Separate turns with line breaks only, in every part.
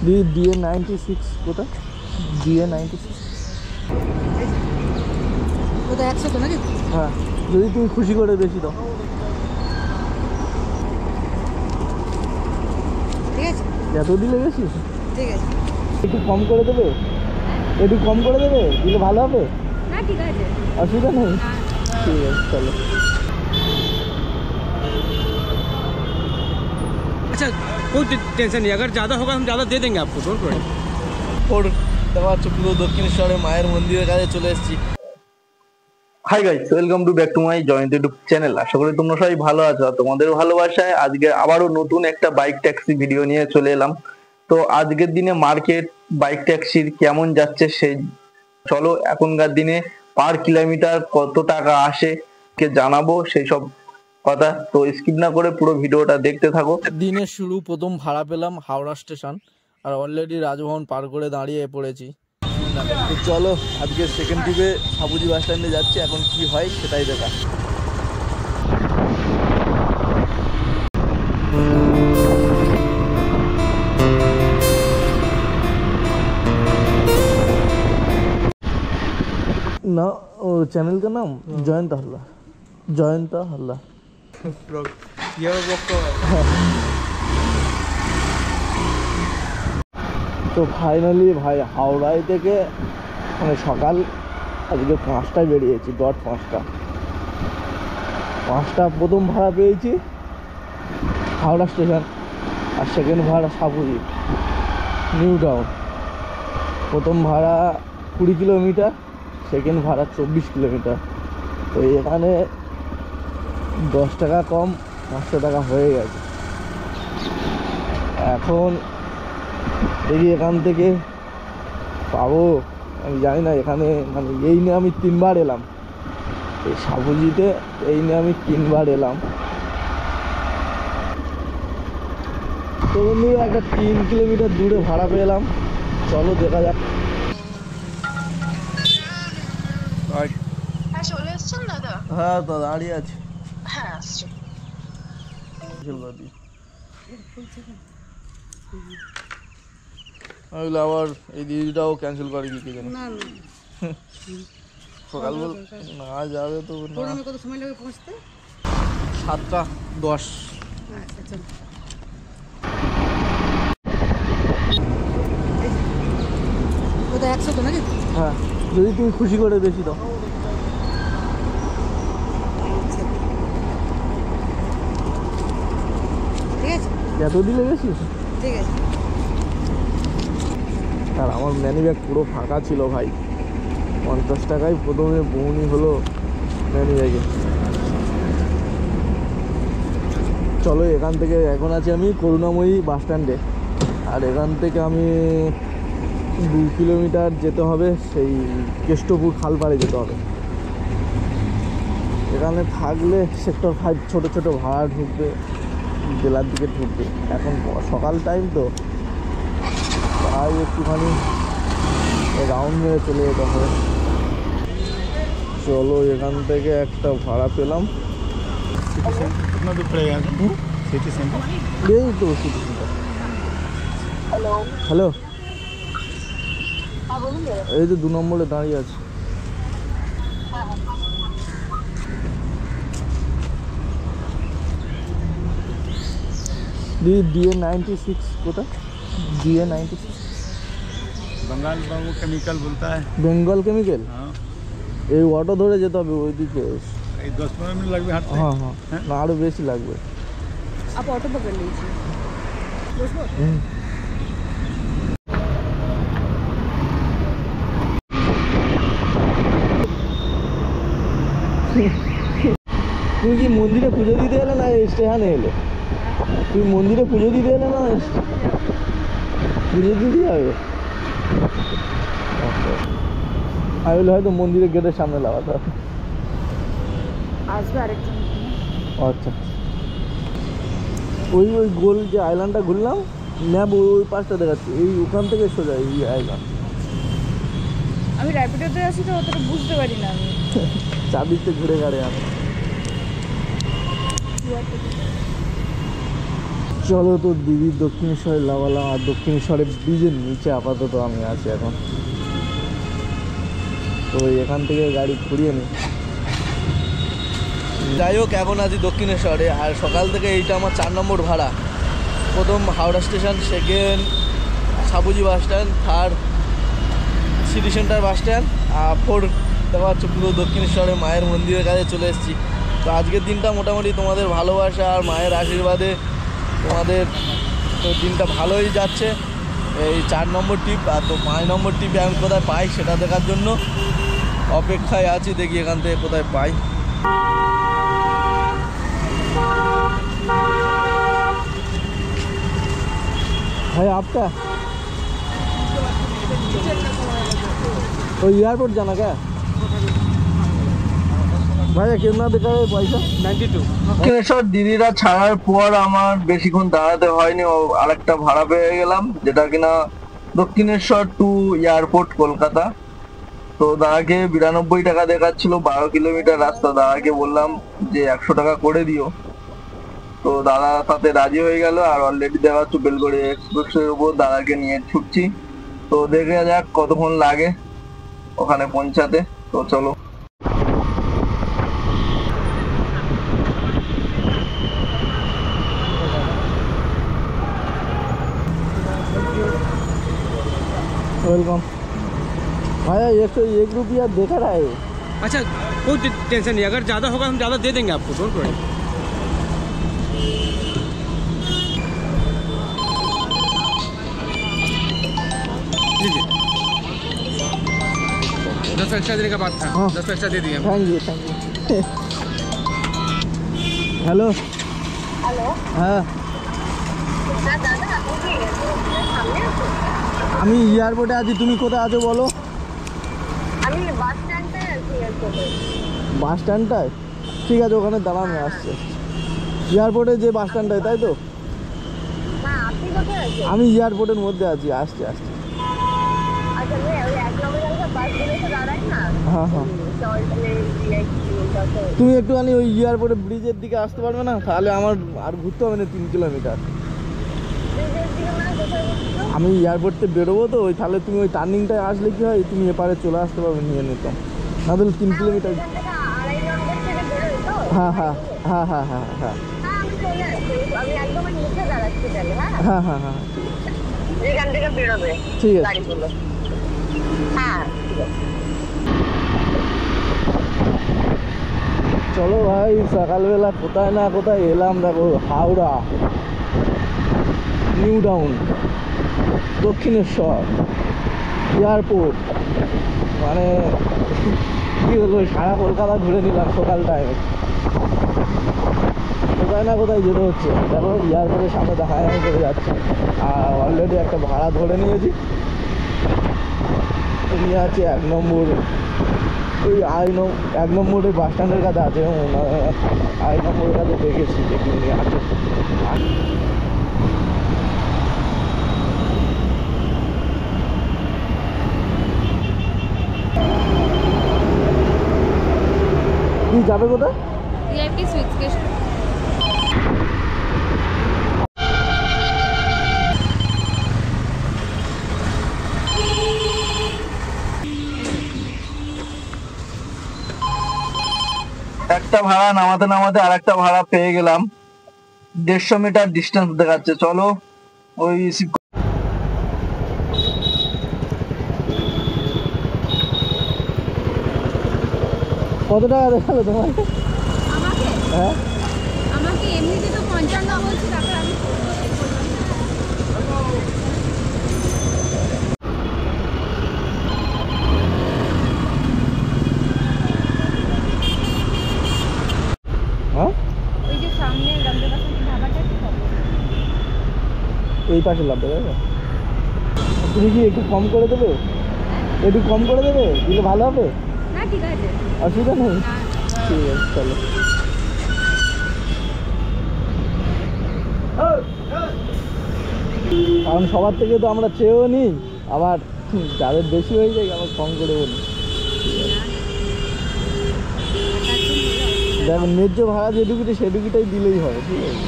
DA 96 কোটা DA 96
ওটা 100 তো নাকি?
হ্যাঁ, যদি তুমি খুশি করে বেশি দাও।
ঠিক আছে,
এত দিলে বেশি?
ঠিক আছে,
একটু কম করে দেবে, একটু কম করে দেবে, দিলে ভালো হবে।
না ঠিক আছে,
অসুবিধা নেই। ঠিক আছে, চলো।
अच्छा कोई टेंशन नहीं, अगर ज़्यादा होगा हम ज़्यादा दे देंगे आपको, डोंट वरी।
ওর দেওয়া পুরো দক্ষিণেশ্বরে মায়ের মন্দিরের কাছে চলে এসেছি। Hi guys, welcome to back to my Jayanta YouTube channel. আশা করি তোমরা সবাই ভালো আছো। তোমাদের ভালোবাসায় আজকে আবারও নতুন একটা বাইক ট্যাক্সি ভিডিও নিয়ে চলে এলাম। তো আজকের দিনে মার্কেট বাইক ট্যাক্সির কেমন যাচ্ছে সেই চলো এখনকার দিনে পার কিলোমিটার কত টাকা আসে কে জানাবো সেই সব কথা। তো স্কিপ না করে পুরো ভিডিওটা দেখতে থাকো। দিনের শুরু, প্রথম ভাড়া পেলাম হাওড়া স্টেশন, আর অলরেডি রাজভবন পার করে দাঁড়িয়ে পড়েছি। তো চলো আজকে সেকেন্ড ট্রিপে সাবুজি বাস স্ট্যান্ডে যাচ্ছি, এখন কি হয় সেটাই দেখা। ना वो चैनल का नाम जयंत हल्ला, जयंत हल्ला। তো ফাইনালি ভাই হাওড়ায় থেকে মানে সকাল আজকে 5টায় বেরিয়েছি, ডট 5টা প্রথম ভাড়া পেয়েছি হাওড়া স্টেশন, আর সেকেন্ড ভাড়া সাবুজি নিউ টাউন। প্রথম ভাড়া 20 কিলোমিটার, সেকেন্ড ভাড়া 24 কিলোমিটার। তো এখানে 10 টাকা কম 500 টাকা হয়ে গেছে। এখন দেখি এখান থেকে পাবো, আমি জানি না। এখানে মানে এই নিয়ে আমি 3বার এলাম, এই সাবুজিতে এই নিয়ে আমি 3বার এলাম। তো বন্ধু একটা 3 কিলোমিটার দূরে ভাড়া পেলাম, চলো দেখা যাক।
চলে এসছেন দাদা?
হ্যাঁ তো দাঁড়িয়ে আছি।
হ্যাঁ আসছি।
আমি আবার এই দিদিটাও ক্যান্সেল করে কি জানি।
না না
সকাল না যাবে তো না।
কত সময় লাগবে পৌঁছতে?
7টা 10।
আচ্ছা চল। ওটা 100 তো নাকি?
হ্যাঁ, যদি তুমি খুশি করে বেশি দাও।
ঠিক আছে,
এত দিলে বেশি?
ঠিক আছে।
আর আমার ম্যানি ব্যাগ পুরো ফাঁকা ছিল ভাই, 50 টাকায় প্রথমে বউনি হলো ম্যানি ব্যাগে। চলো এখান থেকে, এখন আছি আমি করুণাময়ী বাস স্ট্যান্ডে, আর এখান থেকে আমি 2 কিলোমিটার যেতে হবে, সেই কেষ্টপুর খালপাড়ে যেতে হবে। এখানে থাকলে সেক্টর 5 ছোটো ছোটো ভাড়া ঢুকবে, জেলার দিকে ঢুকবে। এখন সকাল টাইম তো তাই একটুখানি রাউন্ড মেরে চলে যেতে হবে। চলো এখান থেকে একটা ভাড়া পেলাম।
कितना दूर पड़ेगा सिटी सेंटर?
এই তো সিটি সেন্টার। হ্যালো, এই তো 2 নম্বরে দাঁড়িয়ে আছে। ডিএ 96 कोटा ডিএ 96
बंगाल बाबू केमिकल बोलता है।
বেঙ্গল কেমিক্যাল।
हाँ,
এই অটো ধরে যেতে হবে ওইদিকে।
10-15 मिनट लगभग हाथ
হ্যাঁ হ্যাঁ, না আরও বেশি লাগবে।
आप ऑटो पकड़ लीजिए। बसबो?
তুমি কি মন্দিরে পুজো দিতে এলে না স্টেশনে এলে? তুমি মন্দিরে পুজো দিতে এলে না পুজো দিতে যাবে? আমি বলে হয়তো মন্দিরের গেটের সামনে লাগাতে হবে।
আসবে আরেকজন।
আচ্ছা, ওই ওই গোল যে আইল্যান্ডটা ঘুরলাম, ম্যাপ ওই পাশটা দেখাচ্ছে, এই ওখান থেকে সোজা এই আইল্যান্ড।
আমি র্যাপিডোতে আছি তো অতটা বুঝতে পারি না আমি।
চারদিকতে ঘুরে গাড়ে আমি। চলো তো দিদির দক্ষিণেশ্বরে লাগালাম, আর দক্ষিণেশ্বরের ব্রিজের নিচে আপাতত আমি আছি এখন। তো এখান থেকে গাড়ি ঘুরিয়ে নিই। যাই হোক, এখন আছি দক্ষিণেশ্বরে, আর সকাল থেকে এইটা আমার 4 নম্বর ভাড়া। প্রথম হাওড়া স্টেশন, সেকেন্ড সাবুজি bus stand, third city centre bus stand, আর ফোর্থ দেখা হচ্ছে পুরো দক্ষিণেশ্বরে মায়ের মন্দিরের কাছে চলে এসেছি। তো আজকের দিনটা মোটামুটি তোমাদের ভালোবাসা আর মায়ের আশীর্বাদে তোমাদের তো দিনটা ভালোই যাচ্ছে। এই 4 নম্বর ট্রিপ, আর তো 5 নম্বর ট্রিপে আমি কোথায় পাই সেটা দেখার জন্য অপেক্ষায় আছি। দেখি এখান থেকে কোথায় পাই। भाई आपका वो एयरपोर्ट जाना क्या ভাইয়া কিतना দিতে হবে পয়সা?
92।
দক্ষিণেশ্বর দিদিরা ছাড়ার পর আমার বেশিক্ষণ দাঁড়াতে হয়নি, ও আরেকটা ভাড়া পেয়ে গেলাম, যেটা কিনা দক্ষিণেশ্বর টু এয়ারপোর্ট কলকাতা। তো দাদাকে 92 টাকা দেখাচ্ছিল, 12 কিলোমিটার রাস্তা। দাদাকে বললাম যে 100 টাকা করে দিও, তো দাদা তাতে রাজি হয়ে গেল। আর অলরেডি দেখাচ্ছ বেলগড়ি এক্সপ্রেসের উপর দাদাকে নিয়ে ছুটছি। তো দেখে যাক কতক্ষণ লাগে ওখানে পৌঁছাতে। তো চলো। वेलकम भैया, 101 रुपया देखा रहा है।
अच्छा कोई टेंशन नहीं, अगर ज़्यादा होगा हम ज़्यादा दे देंगे आपको, डोंट वरी। लीजिए 10 एक्स्ट्रा देने का बात था।
हाँ।
10 एक्स्ट्रा दे दिए हम।
थैंक यू हेलो
হ্যালো
হ্যাঁ,
হ্যাঁ দাদা, আপনি কি এয়ারপোর্টের সামনে আছেন?
আমি এয়ারপোর্টে আছি। তুমি কোথায় আছো বলো?
আমি বাস স্ট্যান্ডে আছি এয়ারপোর্টে।
বাস স্ট্যান্ডটায়? ঠিক আছে, ওখানে দাঁড়ানো আসছে। এয়ারপোর্টে যে বাস স্ট্যান্ডটায়, তাই তো?
না, আপনি কোথায় আছেন?
আমি এয়ারপোর্টের মধ্যে আছি, আসছি।
আচ্ছা, আমি ওই 1 নম্বর বাসগুলো এসে দাঁড়াই না,
হ্যাঁ হ্যাঁ,
টয় ট্রেন ভিআইপি ওটাতে।
তুমি একটুখানি ওই এয়ারপোর্টের ব্রিজের দিকে আসতে পারবে না? তাহলে আমার আর ঘুরতে হবে না 3 কিলোমিটার।
ব্রিজের দিকে মানে কোথায় বসছো?
আমি এয়ারপোর্ট থেকে বেরোবো তো, ওই তাহলে তুমি ওই টার্নিংটায় আসলে কি হয়, তুমি এপারে চলে আসতে পারবে, নিয়ে নিতাম। না তাহলে 3 কিলোমিটার।
এখান থেকে 2.5 নম্বর থেকে বেরোই তো?
হ্যাঁ হ্যাঁ হ্যাঁ হ্যাঁ হ্যাঁ হ্যাঁ
হ্যাঁ, আমি চলে আসছি। আমি একদম নিচে দাঁড়াচ্ছি তাহলে। হ্যাঁ,
হ্যাঁ হ্যাঁ হ্যাঁ,
এখান থেকে বেরোবে
ঠিক আছে।
গাড়িগুলো। হ্যাঁ, ঠিক আছে।
চলো ভাই, সকালবেলা কোথায় না কোথায় এলাম। দেখো, Howrah new town Dakshineswar airport, মানে কি বলবো, সারা কলকাতা ঘুরে নিলাম সকাল টাইমে। কোথায় না কোথায় যেতে হচ্ছে। দেখো এয়ারপোর্টের সামনে দেখা করে যাচ্ছে, আর অলরেডি একটা ভাড়া ধরে নিয়েছি। নিয়ে আছে 1 নম্বর, ওই 1 নম্বরের বাস স্ট্যান্ডের কাছে আছে। 1 নম্বরের কাছে দেখেছি, দেখি নিয়ে আছে। কি যাবে কোথায়?
VIP sweet station.
একটা ভাড়া নামাতে নামাতে আর একটা ভাড়া পেয়ে গেলাম। 150 মিটার ডিস্টেন্স দেখাচ্ছে। চলো ওই কত টাকা দেখালো তোমার?
আমাকে
হ্যাঁ,
আমাকে এমনিতে তো 55 বলছি, তারপর আমি
হ্যাঁ,
ওই যে সামনে রমজান ধাবাটা কি হবে?
এই পাশে লাভ দেবে। তুমি কি একটু কম করে দেবে? একটু কম করে দেবে, দিলে ভালো হবে।
না ঠিক আছে,
অসুবিধা নেই, ঠিক আছে চলো। কারণ সবার থেকে তো আমরা চেয়েও নিই, আবার যাদের বেশি হয়ে যায় আবার কম করে বলি। দেখো ন্যায্য ভাড়া যেটুকুটি সেটুকুটাই দিলেই হবে, ঠিক আছে।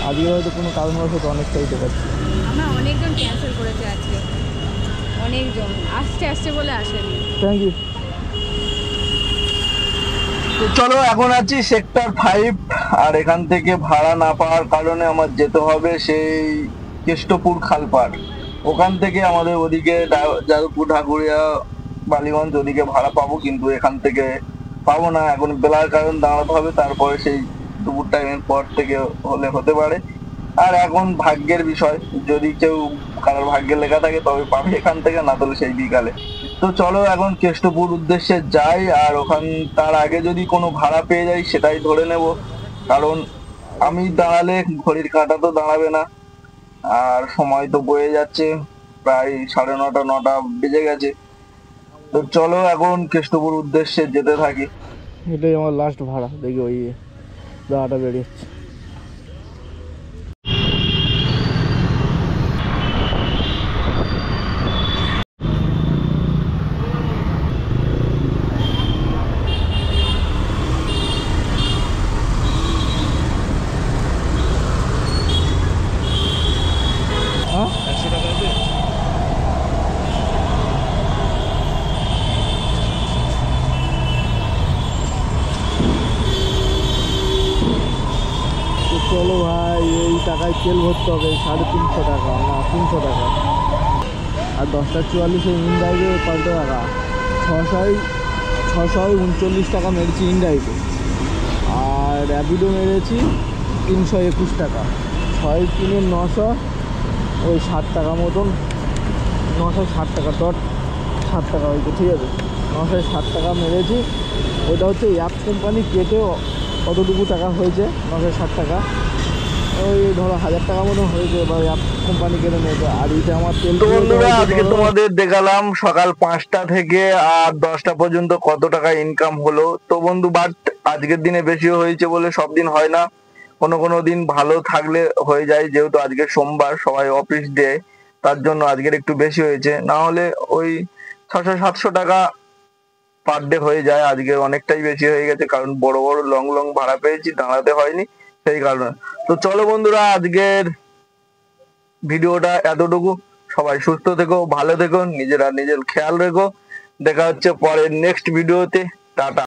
আজকে হয়তো কোনো কারণবশত অনেকটাই দেখাচ্ছে।
আমরা অনেকজন ক্যান্সেল করেছে আজকে, অনেকজন আসছে আসছে বলে আসেনি।
Thank you. তো চলো এখন আছি সেক্টর 5, আর এখান থেকে ভাড়া না পাওয়ার কারণে আমার যেতে হবে সেই কেষ্টপুর খালপাড়। ওখান থেকে আমাদের ওদিকে যাদবপুর, ঢাকুরিয়া, বালিগঞ্জ ওদিকে ভাড়া পাবো, কিন্তু এখান থেকে পাবো না। এখন বেলার কারণ দাঁড়াতে হবে, তারপরে সেই দুপুর টাইমের পর থেকে হলে হতে পারে। আর এখন ভাগ্যের বিষয়, যদি কেউ কারোর ভাগ্যে লেখা থাকে তবে পাবে এখান থেকে, না তাহলে সেই বিকালে। তো চলো এখন কেষ্টপুর উদ্দেশ্যে যাই, আর ওখান তার আগে যদি কোনো ভাড়া পেয়ে যাই সেটাই ধরে নেব, কারণ আমি দাঁড়ালে ঘড়ির কাঁটা তো দাঁড়াবে না, আর সময় তো বয়ে যাচ্ছে, প্রায় 9:30 9টা বেজে গেছে। তো চলো এখন কেষ্টপুর উদ্দেশ্যে যেতে থাকি। এটাই আমার লাস্ট ভাড়া, দেখি ওই দাঁড়াটা বেরিয়েছে। চলো ভাই, এই টাকায় তেল ভরতে হবে 350 টাকা, না 300 টাকা। আর 10টা 44 ইনড্রাইভে কত টাকা? 639 টাকা মেরেছি ইনড্রাইভে, আর র্যাপিডো মেরেছি 321 টাকা। 6 3 900, ওই 60 টাকা মতন, 960 টাকা, ডট 60 টাকা হয়েছে, ঠিক আছে। 960 টাকা মেরেছি। ওইটা হচ্ছে অ্যাপ কোম্পানি কেটে কতটুকু টাকা হয়েছে, 960 টাকা, ওই ধরো 1000 টাকা মতো হয়েছে, বা অ্যাপ কোম্পানি কেটে নিয়েছে। আর এইটা আমার তেল। তো বন্ধুরা, আজকে তোমাদের দেখালাম সকাল 5টা থেকে আর 10টা পর্যন্ত কত টাকা ইনকাম হলো। তো বন্ধু, বাট আজকের দিনে বেশি হয়েছে বলে সব দিন হয় না, কোনো কোনো দিন ভালো থাকলে হয়ে যায়। যেহেতু আজকে সোমবার, সবাই অফিস ডে, তার জন্য আজকের একটু বেশি হয়েছে, না হলে ওই 600 700 টাকা পার ডে হয়ে যায়। আজকে অনেকটাই বেশি হয়ে গেছে, কারণ বড় বড় লং লং ভাড়া পেয়েছি, দাঁড়াতে হয়নি সেই কারণে। তো চলো বন্ধুরা, আজকের ভিডিওটা এতটুকু। সবাই সুস্থ থেকো, ভালো থেকো, নিজের খেয়াল রেখো। দেখা হচ্ছে পরের নেক্সট ভিডিওতে। টাটা।